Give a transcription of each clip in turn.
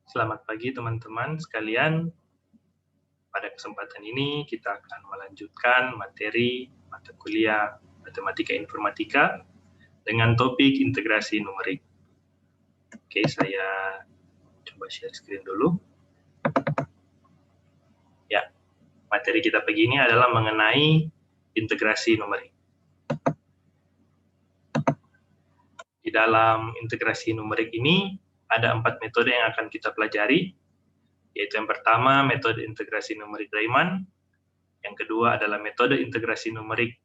Selamat pagi teman-teman sekalian. Pada kesempatan ini kita akan melanjutkan materi mata kuliah Matematika Informatika dengan topik integrasi numerik. Oke, saya coba share screen dulu. Ya, materi kita pagi ini adalah mengenai integrasi numerik. Di dalam integrasi numerik ini ada 4 metode yang akan kita pelajari, yaitu yang pertama metode integrasi numerik Riemann, yang kedua adalah metode integrasi numerik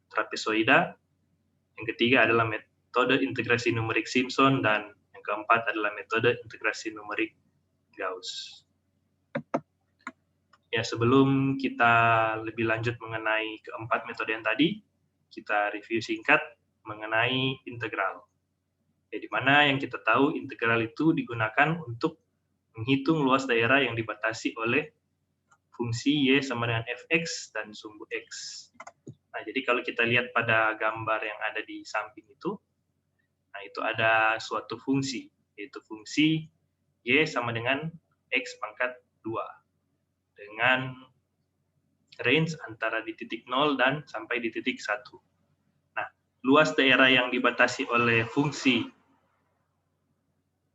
trapezoida, yang ketiga adalah metode integrasi numerik Simpson, dan yang keempat adalah metode integrasi numerik Gauss. Ya, sebelum kita lebih lanjut mengenai keempat metode yang tadi, kita review singkat mengenai integral. Ya, di mana yang kita tahu integral itu digunakan untuk menghitung luas daerah yang dibatasi oleh fungsi y sama dengan fx dan sumbu x. Nah, jadi kalau kita lihat pada gambar yang ada di samping itu, nah itu ada suatu fungsi, yaitu fungsi y sama dengan x pangkat 2 dengan range antara di titik 0 dan sampai di titik 1. Nah, luas daerah yang dibatasi oleh fungsi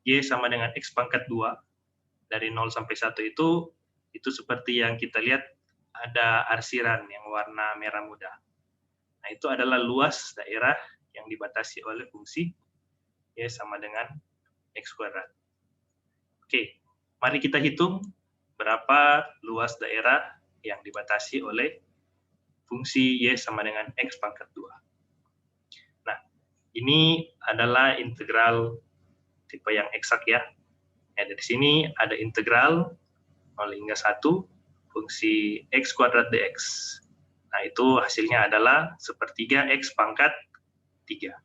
y sama dengan x pangkat 2 dari 0 sampai 1 itu seperti yang kita lihat ada arsiran yang warna merah muda. Nah, itu adalah luas daerah yang dibatasi oleh fungsi y sama dengan x kuadrat. Oke, mari kita hitung berapa luas daerah yang dibatasi oleh fungsi y sama dengan x pangkat 2. Nah, ini adalah integral tipe yang eksak ya. Dari sini ada integral 0 hingga 1 fungsi x kuadrat dx. Nah, itu hasilnya adalah sepertiga x pangkat 3.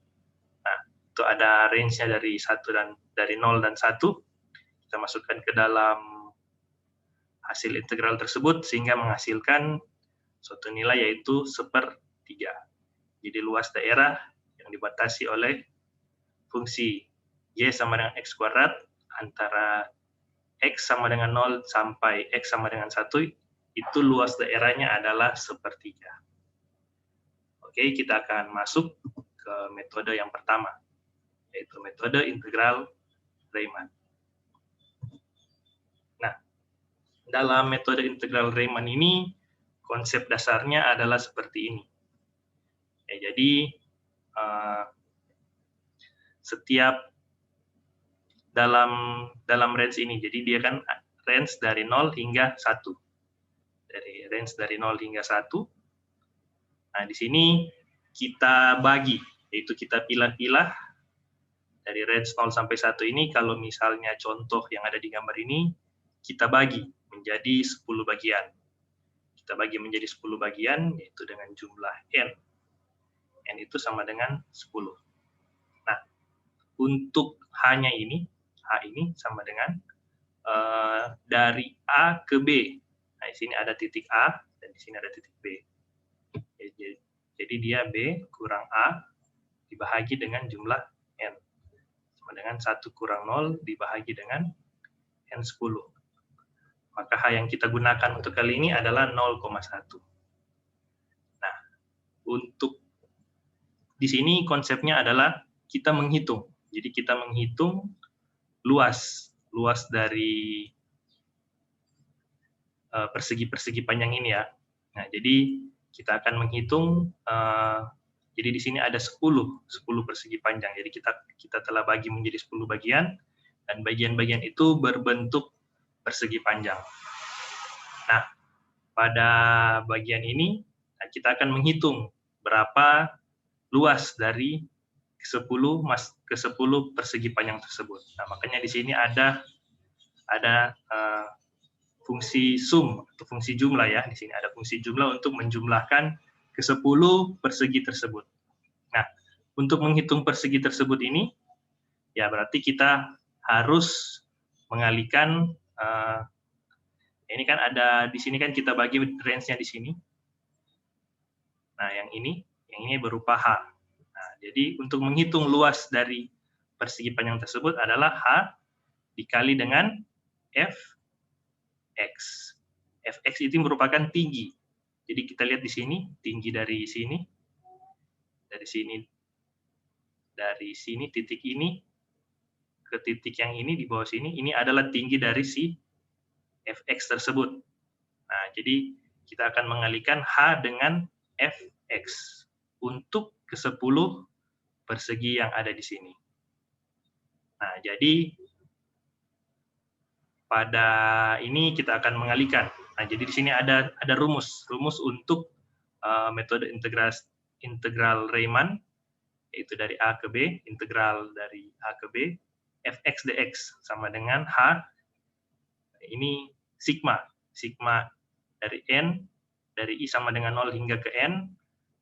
Nah, itu ada range-nya dari 1 dan dari 0 dan 1. Kita masukkan ke dalam hasil integral tersebut sehingga menghasilkan suatu nilai yaitu 1/3. Jadi luas daerah yang dibatasi oleh fungsi y sama dengan x kuadrat antara x sama dengan 0 sampai x sama dengan 1, itu luas daerahnya adalah 1/3. Oke, kita akan masuk ke metode yang pertama, yaitu metode integral Riemann. Nah, dalam metode integral Riemann ini, konsep dasarnya adalah seperti ini. Ya, jadi, setiap dalam range ini, jadi dia kan range dari 0 hingga 1. Dari range dari 0 hingga 1. Nah, di sini kita bagi, yaitu kita pilah-pilah dari range 0 sampai 1 ini, kalau misalnya contoh yang ada di gambar ini, kita bagi menjadi 10 bagian. Kita bagi menjadi 10 bagian, yaitu dengan jumlah n. N itu sama dengan 10. Nah, untuk H-nya ini, H ini sama dengan dari A ke B. Nah, di sini ada titik A, dan di sini ada titik B. Jadi dia B kurang A dibahagi dengan jumlah N. Sama dengan 1 kurang 0 dibahagi dengan N10. Maka H yang kita gunakan untuk kali ini adalah 0,1. Nah, untuk di sini konsepnya adalah kita menghitung. Jadi kita menghitung luas dari persegi-persegi panjang ini ya. Nah, jadi kita akan menghitung, jadi di sini ada 10 persegi panjang. Jadi kita telah bagi menjadi 10 bagian, dan bagian-bagian itu berbentuk persegi panjang. Nah, pada bagian ini kita akan menghitung berapa luas dari ke 10 persegi panjang tersebut. Nah, makanya di sini ada fungsi sum atau fungsi jumlah ya. Di sini ada fungsi jumlah untuk menjumlahkan ke 10 persegi tersebut. Nah, untuk menghitung persegi tersebut ini, ya berarti kita harus mengalihkan, ini kan ada di sini kan kita bagi range-nya di sini. Nah, yang ini berupa H. Nah, jadi untuk menghitung luas dari persegi panjang tersebut adalah H dikali dengan fx. Fx itu merupakan tinggi. Jadi kita lihat di sini, tinggi dari sini, dari sini titik ini ke titik yang ini di bawah sini, ini adalah tinggi dari si fx tersebut. Nah, jadi kita akan mengalihkan H dengan fx untuk ke-10 persegi yang ada di sini. Nah, jadi pada ini kita akan mengalihkan. Nah, jadi di sini ada rumus untuk metode integral Riemann, yaitu dari A ke B, integral dari A ke B, fx dx sama dengan H, ini sigma dari N, dari I sama dengan 0 hingga ke N,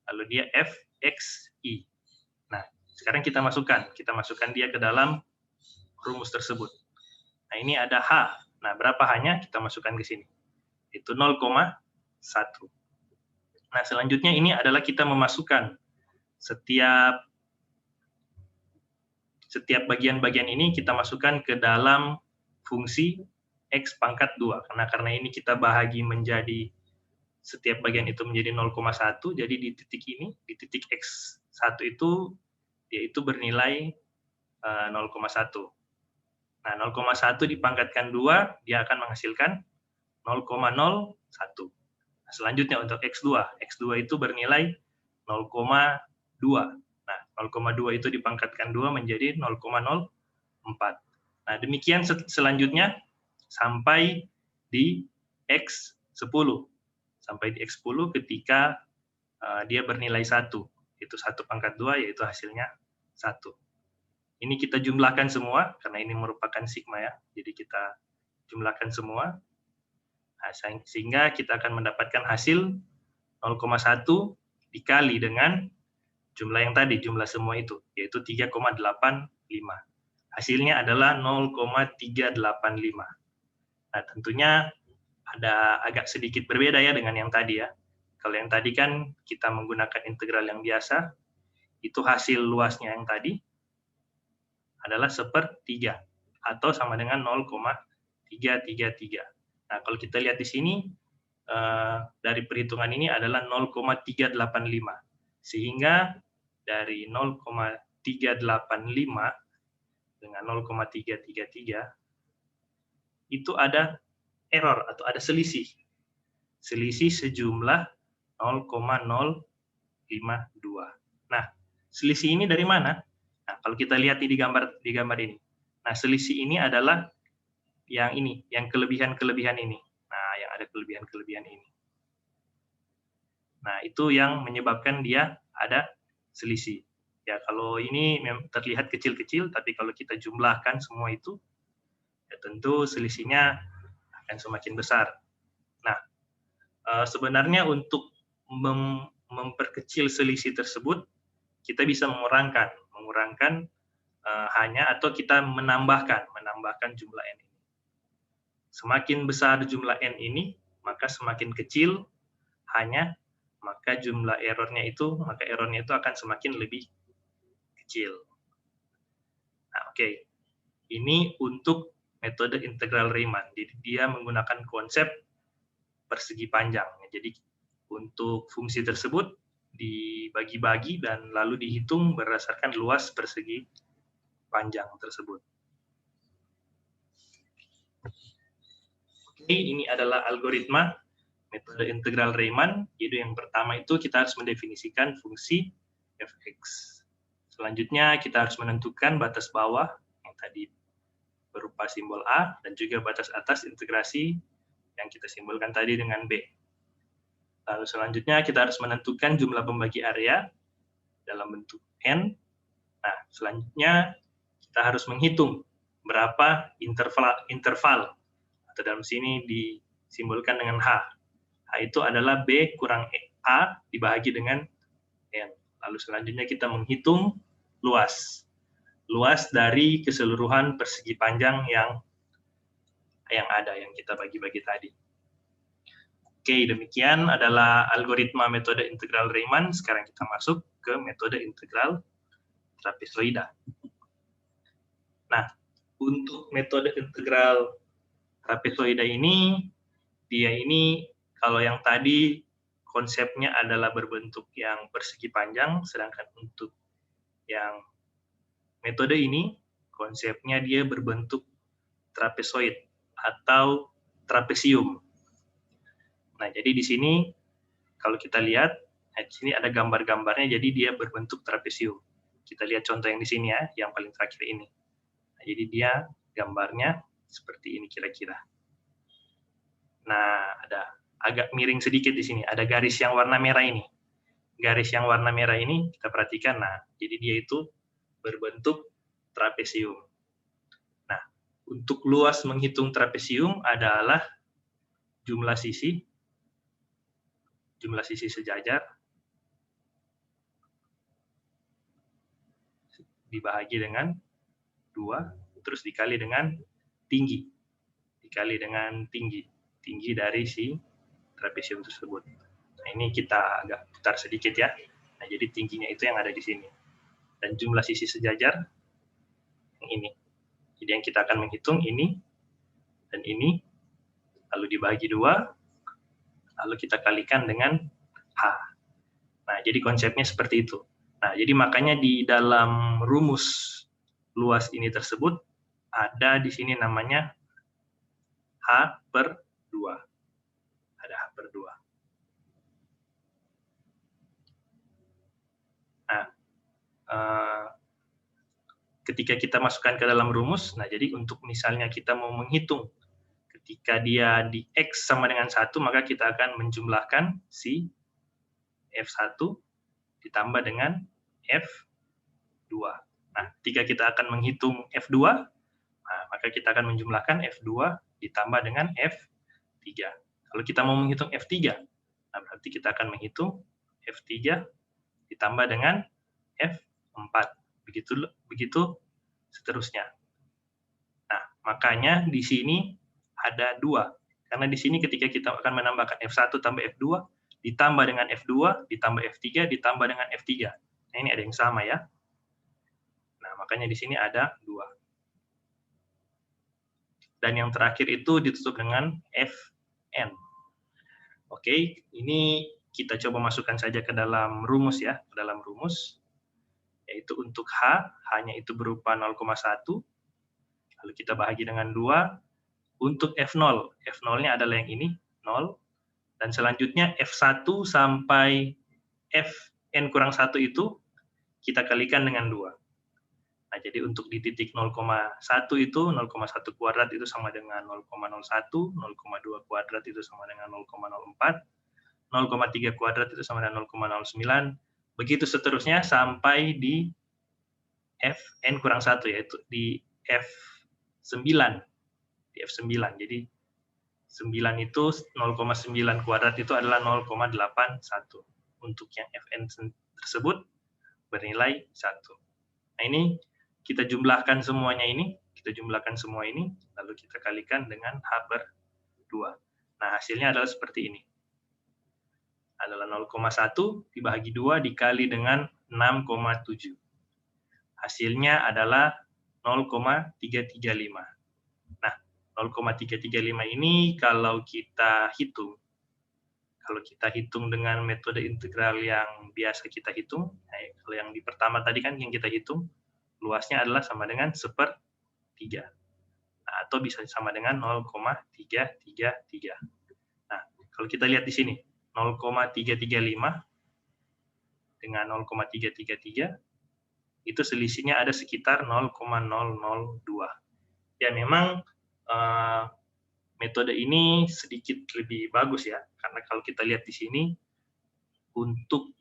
lalu dia fxi. Nah, sekarang kita masukkan dia ke dalam rumus tersebut. Nah, ini ada H. Nah, berapa H-nya? Kita masukkan ke sini. Itu 0,1. Nah, selanjutnya ini adalah kita memasukkan setiap bagian-bagian ini kita masukkan ke dalam fungsi x pangkat 2. Karena ini kita bahagi menjadi setiap bagian itu menjadi 0,1, jadi di titik ini, di titik x1 itu, dia itu bernilai 0,1. Nah, 0,1 dipangkatkan 2, dia akan menghasilkan 0,01. Nah, selanjutnya untuk x2 itu bernilai 0,2. Nah, 0,2 itu dipangkatkan 2 menjadi 0,04. Nah, demikian selanjutnya sampai di x10. Sampai di x10 ketika dia bernilai 1. Itu 1 pangkat 2, yaitu hasilnya 1. Ini kita jumlahkan semua, karena ini merupakan sigma ya. Jadi kita jumlahkan semua. Nah, sehingga kita akan mendapatkan hasil 0,1 dikali dengan jumlah yang tadi, jumlah semua itu, yaitu 3,85. Hasilnya adalah 0,385. Nah, tentunya ada agak sedikit berbeda ya dengan yang tadi ya. Kalau yang tadi kan kita menggunakan integral yang biasa, itu hasil luasnya yang tadi adalah 1/3 atau sama dengan 0,333. Nah, kalau kita lihat di sini, dari perhitungan ini adalah 0,385. Sehingga dari 0,385 dengan 0,333 itu ada error atau ada selisih sejumlah 0,052. Nah, selisih ini dari mana? Nah, kalau kita lihat di gambar ini. Nah, selisih ini adalah yang ini, yang kelebihan-kelebihan ini. Nah, yang ada kelebihan-kelebihan ini. Nah, itu yang menyebabkan dia ada selisih. Ya, kalau ini terlihat kecil-kecil, tapi kalau kita jumlahkan semua itu, ya tentu selisihnya akan semakin besar. Nah, sebenarnya untuk memperkecil selisih tersebut, kita bisa mengurangkan hanya atau kita menambahkan jumlah n ini. Semakin besar jumlah n ini, maka semakin kecil hanya, maka errornya itu akan semakin lebih kecil. Nah, oke. Ini untuk metode integral Riemann. Jadi dia menggunakan konsep persegi panjang. Jadi untuk fungsi tersebut dibagi-bagi dan lalu dihitung berdasarkan luas persegi panjang tersebut. Oke, ini adalah algoritma metode integral Riemann. Jadi yang pertama itu kita harus mendefinisikan fungsi fx. Selanjutnya kita harus menentukan batas bawah yang tadi berupa simbol A dan juga batas atas integrasi yang kita simbolkan tadi dengan B. Lalu selanjutnya kita harus menentukan jumlah pembagi area dalam bentuk N. Nah, selanjutnya kita harus menghitung berapa interval atau dalam sini disimbolkan dengan H. H itu adalah B kurang A dibagi dengan N. Lalu selanjutnya kita menghitung luas dari keseluruhan persegi panjang yang ada, yang kita bagi-bagi tadi. Oke, demikian adalah algoritma metode integral Riemann. Sekarang kita masuk ke metode integral trapezoida. Nah, untuk metode integral trapezoida ini, dia ini kalau yang tadi konsepnya adalah berbentuk yang persegi panjang, sedangkan untuk yang metode ini konsepnya dia berbentuk trapezoid atau trapesium. Nah, jadi di sini kalau kita lihat, di sini ada gambar-gambarnya, jadi dia berbentuk trapesium. Kita lihat contoh yang di sini ya, yang paling terakhir ini. Nah, jadi dia gambarnya seperti ini kira-kira. Nah, ada agak miring sedikit di sini, ada garis yang warna merah ini. Garis yang warna merah ini kita perhatikan, nah, jadi dia itu berbentuk trapesium. Nah, untuk luas menghitung trapesium adalah jumlah sisi sejajar dibahagi dengan 2, terus dikali dengan tinggi. Dikali dengan tinggi dari si trapesium tersebut. Nah, ini kita agak putar sedikit ya. Nah, jadi tingginya itu yang ada di sini. Dan jumlah sisi sejajar yang ini. Jadi yang kita akan menghitung ini dan ini, lalu dibagi 2, lalu kita kalikan dengan H. Nah, jadi konsepnya seperti itu. Nah, jadi makanya di dalam rumus luas ini tersebut, ada di sini namanya H/2. Ada H/2. Nah, ketika kita masukkan ke dalam rumus, nah jadi untuk misalnya kita mau menghitung ketika dia di X sama dengan 1, maka kita akan menjumlahkan si F1 ditambah dengan F2. Nah, ketika kita akan menghitung F2, nah, maka kita akan menjumlahkan F2 ditambah dengan F3. Kalau kita mau menghitung F3, nah berarti kita akan menghitung F3 ditambah dengan F4. Begitu seterusnya. Nah, makanya di sini ada 2. Karena di sini ketika kita akan menambahkan F1 tambah F2, ditambah dengan F2, ditambah F3, ditambah dengan F3. Nah, ini ada yang sama ya. Nah, makanya di sini ada 2. Dan yang terakhir itu ditutup dengan Fn. Oke, ini kita coba masukkan saja ke dalam rumus ya, ke dalam rumus. Yaitu untuk H, H-nya itu berupa 0,1. Lalu kita bahagi dengan 2. Untuk F0, F0-nya adalah yang ini, 0. Dan selanjutnya F1 sampai Fn kurang 1 itu kita kalikan dengan 2. Nah, jadi untuk di titik 0,1 itu, 0,1 kuadrat itu sama dengan 0,01, 0,2 kuadrat itu sama dengan 0,04, 0,3 kuadrat itu sama dengan 0,09, begitu seterusnya sampai di Fn kurang 1, yaitu di F9. Di F9, jadi 9 itu 0,9 kuadrat itu adalah 0,81. Untuk yang Fn tersebut bernilai 1. Nah, ini kita jumlahkan semuanya ini, lalu kita kalikan dengan H/2. Nah, hasilnya adalah seperti ini. Adalah 0,1 dibagi 2 dikali dengan 6,7. Hasilnya adalah 0,335. Nah, 0,335 ini kalau kita hitung dengan metode integral yang biasa kita hitung, kalau yang di pertama tadi kan yang kita hitung, luasnya adalah sama dengan 1/3. Nah, atau bisa sama dengan 0,333. Nah, kalau kita lihat di sini, 0,335 dengan 0,333, itu selisihnya ada sekitar 0,002. Ya, memang metode ini sedikit lebih bagus ya, karena kalau kita lihat di sini, untuk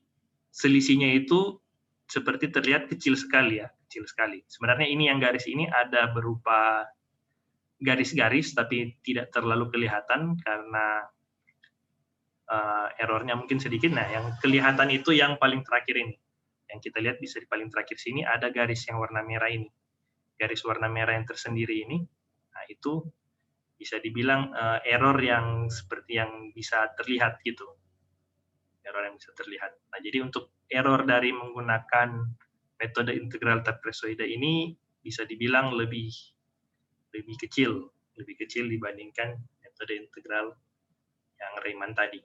selisihnya itu seperti terlihat kecil sekali ya, kecil sekali. Sebenarnya ini yang garis ini ada berupa garis-garis, tapi tidak terlalu kelihatan karena errornya mungkin sedikit. Nah, yang kelihatan itu yang paling terakhir ini. Yang kita lihat bisa di paling terakhir sini ada garis yang warna merah ini. Garis warna merah yang tersendiri ini, nah itu bisa dibilang error yang seperti yang bisa terlihat gitu. Error yang bisa terlihat. Nah, jadi untuk error dari menggunakan metode integral trapezoida ini bisa dibilang lebih kecil lebih kecil dibandingkan metode integral yang Riemann tadi.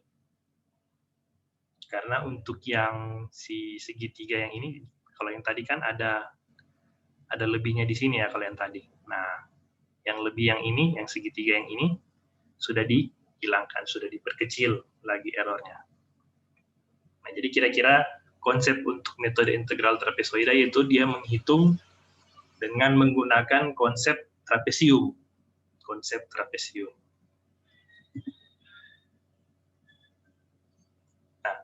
Karena untuk yang si segitiga yang ini, kalau yang tadi kan ada lebihnya di sini ya kalau yang tadi. Nah, yang lebih yang ini, yang segitiga yang ini, sudah dihilangkan, sudah diperkecil lagi errornya. Nah, jadi kira-kira konsep untuk metode integral trapezoida yaitu dia menghitung dengan menggunakan konsep trapesium. Konsep trapesium. Nah,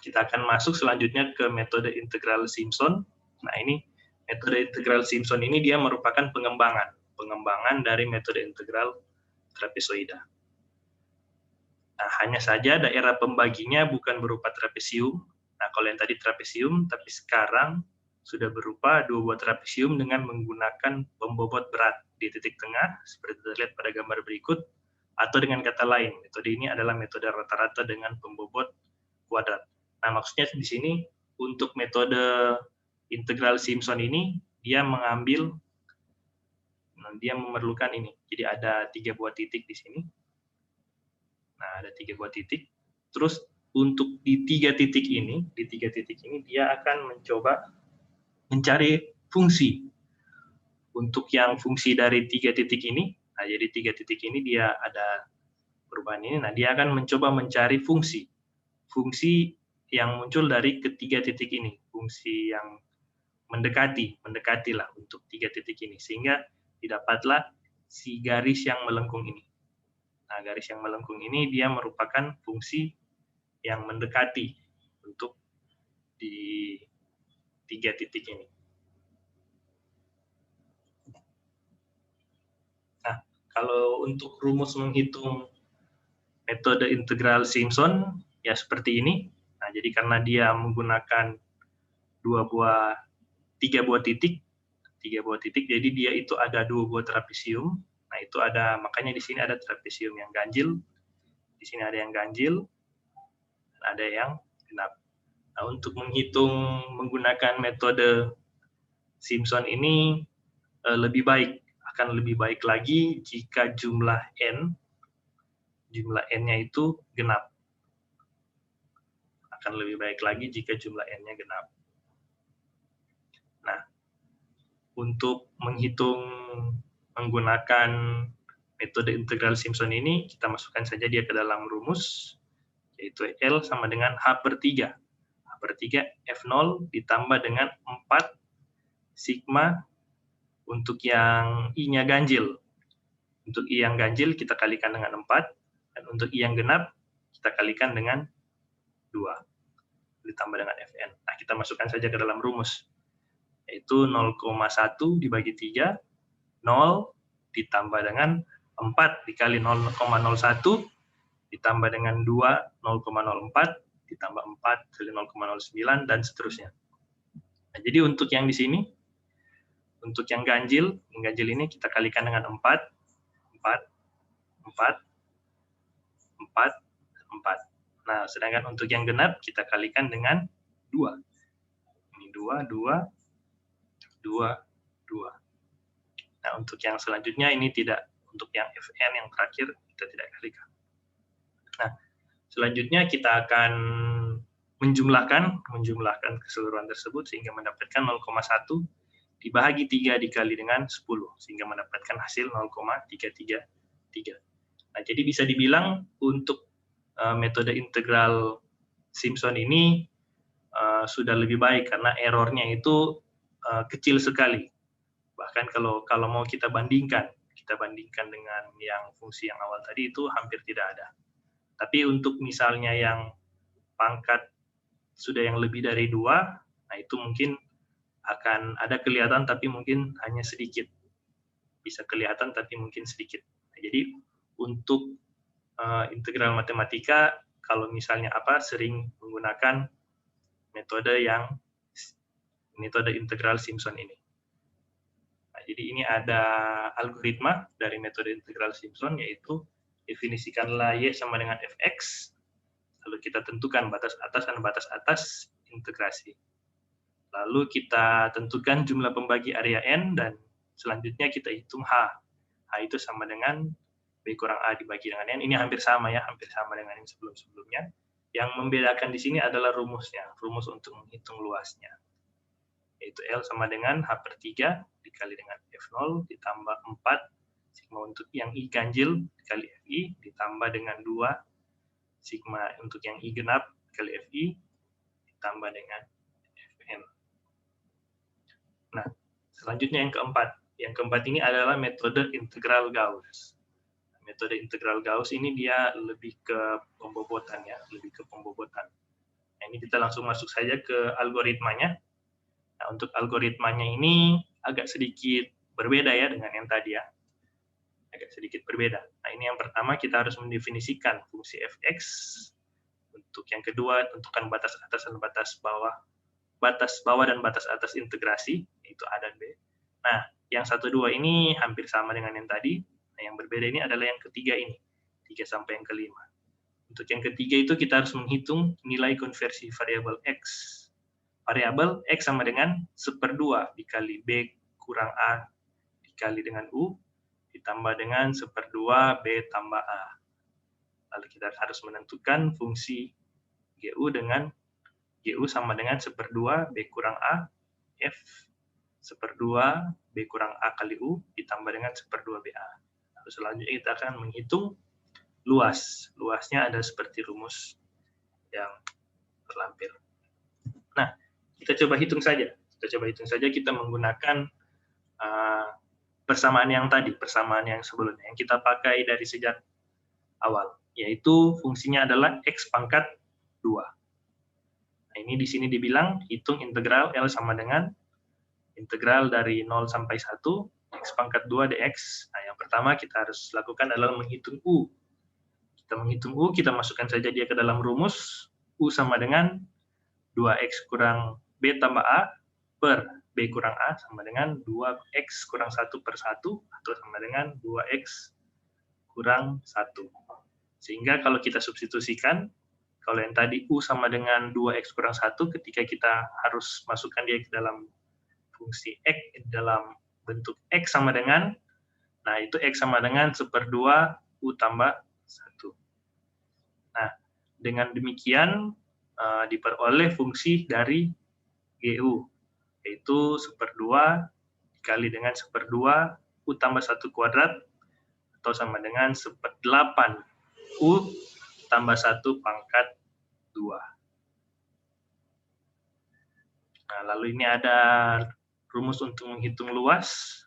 kita akan masuk selanjutnya ke metode integral Simpson. Nah, ini metode integral Simpson ini dia merupakan pengembangan dari metode integral trapezoida. Nah, hanya saja daerah pembaginya bukan berupa trapesium. Nah, kalau yang tadi trapesium, tapi sekarang sudah berupa dua buah trapesium dengan menggunakan pembobot berat di titik tengah, seperti terlihat pada gambar berikut, atau dengan kata lain, metode ini adalah metode rata-rata dengan pembobot kuadrat. Nah, maksudnya di sini, untuk metode integral Simpson ini, dia memerlukan ini. Jadi ada 3 buah titik di sini. Nah, ada 3 buah titik. Terus untuk di 3 titik ini dia akan mencoba mencari fungsi. Untuk yang fungsi dari 3 titik ini, nah jadi 3 titik ini dia ada perubahan ini. Nah, dia akan mencoba mencari fungsi yang muncul dari ketiga titik ini, fungsi yang mendekati lah untuk 3 titik ini, sehingga didapatlah si garis yang melengkung ini. Nah, garis yang melengkung ini dia merupakan fungsi yang mendekati untuk di 3 titik ini. Nah, kalau untuk rumus menghitung metode integral Simpson, ya seperti ini. Nah, jadi karena dia menggunakan 3 buah titik, jadi dia itu ada 2 buah trapesium. Nah, itu ada, makanya di sini ada trapesium yang ganjil, di sini ada yang ganjil, ada yang genap. Nah, untuk menghitung menggunakan metode Simpson ini akan lebih baik lagi jika jumlah n-nya itu genap. Akan lebih baik lagi jika jumlah n-nya genap. Nah, untuk menghitung menggunakan metode integral Simpson ini, kita masukkan saja dia ke dalam rumus, yaitu L sama dengan H/3. H/3 F0 ditambah dengan 4 sigma untuk yang I-nya ganjil. Untuk I yang ganjil kita kalikan dengan 4, dan untuk I yang genap kita kalikan dengan 2, ditambah dengan Fn. Nah, kita masukkan saja ke dalam rumus, yaitu 0,1 dibagi 3, 0 ditambah dengan 4 dikali 0,01 ditambah dengan 2, 0,04 ditambah 4 kali 0,09 dan seterusnya. Nah, jadi untuk yang di sini, untuk yang ganjil ini kita kalikan dengan 4, 4, 4, 4, 4. Nah, sedangkan untuk yang genap kita kalikan dengan 2. Ini 2, 2, 2, 2. Nah, untuk yang selanjutnya ini tidak, untuk yang Fn yang terakhir kita tidak kalikan. Nah, selanjutnya kita akan menjumlahkan keseluruhan tersebut sehingga mendapatkan 0,1 dibagi 3 dikali dengan 10 sehingga mendapatkan hasil 0,333. Nah, jadi bisa dibilang untuk metode integral Simpson ini sudah lebih baik karena errornya itu kecil sekali. Bahkan kalau mau kita bandingkan dengan yang fungsi yang awal tadi itu hampir tidak ada. Tapi untuk misalnya yang pangkat sudah yang lebih dari 2, nah itu mungkin akan ada kelihatan tapi mungkin hanya sedikit. Bisa kelihatan tapi mungkin sedikit. Nah, jadi untuk integral matematika kalau misalnya sering menggunakan metode integral Simpson ini. Nah, jadi ini ada algoritma dari metode integral Simpson, yaitu definisikanlah Y sama dengan Fx, lalu kita tentukan batas atas dan batas atas integrasi. Lalu kita tentukan jumlah pembagi area N, dan selanjutnya kita hitung H. A itu sama dengan B kurang A dibagi dengan N. Ini hampir sama ya, hampir sama dengan yang sebelum-sebelumnya. Yang membedakan di sini adalah rumusnya, rumus untuk menghitung luasnya. Yaitu L sama dengan H per 3 dikali dengan F0 ditambah 4 sigma untuk yang I ganjil dikali Fi ditambah dengan 2 sigma untuk yang I genap dikali Fi ditambah dengan Fn. Nah, selanjutnya yang keempat. Yang keempat ini adalah metode integral Gauss. Metode integral Gauss ini dia lebih ke pembobotan ya, lebih ke pembobotan. Nah, ini kita langsung masuk saja ke algoritmanya. Nah, untuk algoritmanya ini agak sedikit berbeda ya dengan yang tadi ya. Agak sedikit berbeda. Nah, ini yang pertama kita harus mendefinisikan fungsi fx. Untuk yang kedua, tentukan batas atas dan batas bawah dan batas atas integrasi, yaitu A dan B. Nah, yang 1, 2 ini hampir sama dengan yang tadi. Nah, yang berbeda ini adalah yang ketiga ini, 3 sampai yang kelima. Untuk yang ketiga itu kita harus menghitung nilai konversi variabel X. Variabel X sama dengan 1/2 dikali B kurang A dikali dengan U, ditambah dengan 1/2 B tambah A. Lalu kita harus menentukan fungsi GU dengan GU sama dengan 1/2 B kurang A, F 1/2 B kurang A kali U, ditambah dengan 1/2 BA. Lalu selanjutnya kita akan menghitung luas. Luasnya ada seperti rumus yang terlampir. Nah, kita coba hitung saja. Kita menggunakan persamaan yang tadi, persamaan yang sebelumnya, yang kita pakai dari sejak awal, yaitu fungsinya adalah X pangkat 2. Nah, ini di sini dibilang hitung integral L sama dengan integral dari 0 sampai 1, X pangkat 2 dx. Nah, yang pertama kita harus lakukan adalah menghitung U. Kita menghitung U, kita masukkan saja dia ke dalam rumus. U sama dengan 2X kurang B tambah A per B kurang A sama dengan 2X kurang 1 per 1 atau sama dengan 2X kurang 1. Sehingga kalau kita substitusikan, kalau yang tadi U sama dengan 2X kurang 1, ketika kita harus masukkan dia ke dalam fungsi X dalam bentuk X sama dengan, nah itu X sama dengan 1/2 U tambah 1. Nah, dengan demikian diperoleh fungsi dari GU, yaitu 1/2 dikali dengan 1/2 U tambah 1 kuadrat, atau sama dengan 1/8 U tambah 1 pangkat 2. Nah, lalu ini ada rumus untuk menghitung luas,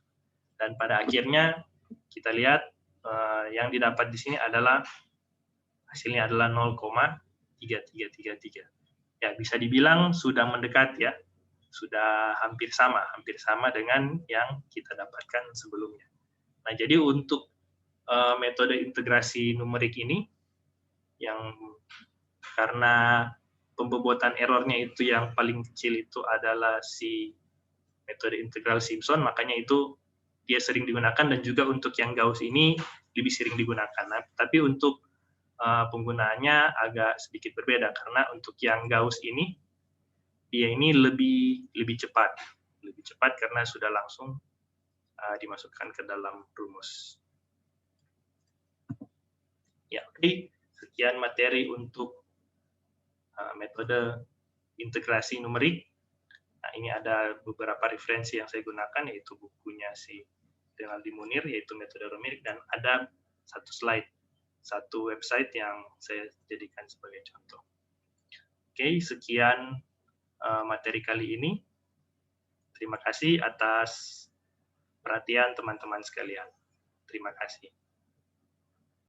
dan pada akhirnya kita lihat yang didapat di sini adalah hasilnya adalah 0,3333. Ya, bisa dibilang sudah mendekat ya, sudah hampir sama dengan yang kita dapatkan sebelumnya. Nah, jadi untuk metode integrasi numerik ini, yang karena pembobotan errornya itu yang paling kecil itu adalah si metode integral Simpson, makanya itu dia sering digunakan, dan juga untuk yang Gauss ini lebih sering digunakan. Nah, tapi untuk penggunaannya agak sedikit berbeda, karena untuk yang Gauss ini, dia ini lebih cepat karena sudah langsung dimasukkan ke dalam rumus. Ya, oke. Sekian materi untuk metode integrasi numerik. Nah, ini ada beberapa referensi yang saya gunakan, yaitu bukunya si Rinaldi Munir, yaitu metode numerik, dan ada satu website yang saya jadikan sebagai contoh. Oke, sekian materi kali ini. Terima kasih atas perhatian teman-teman sekalian. Terima kasih.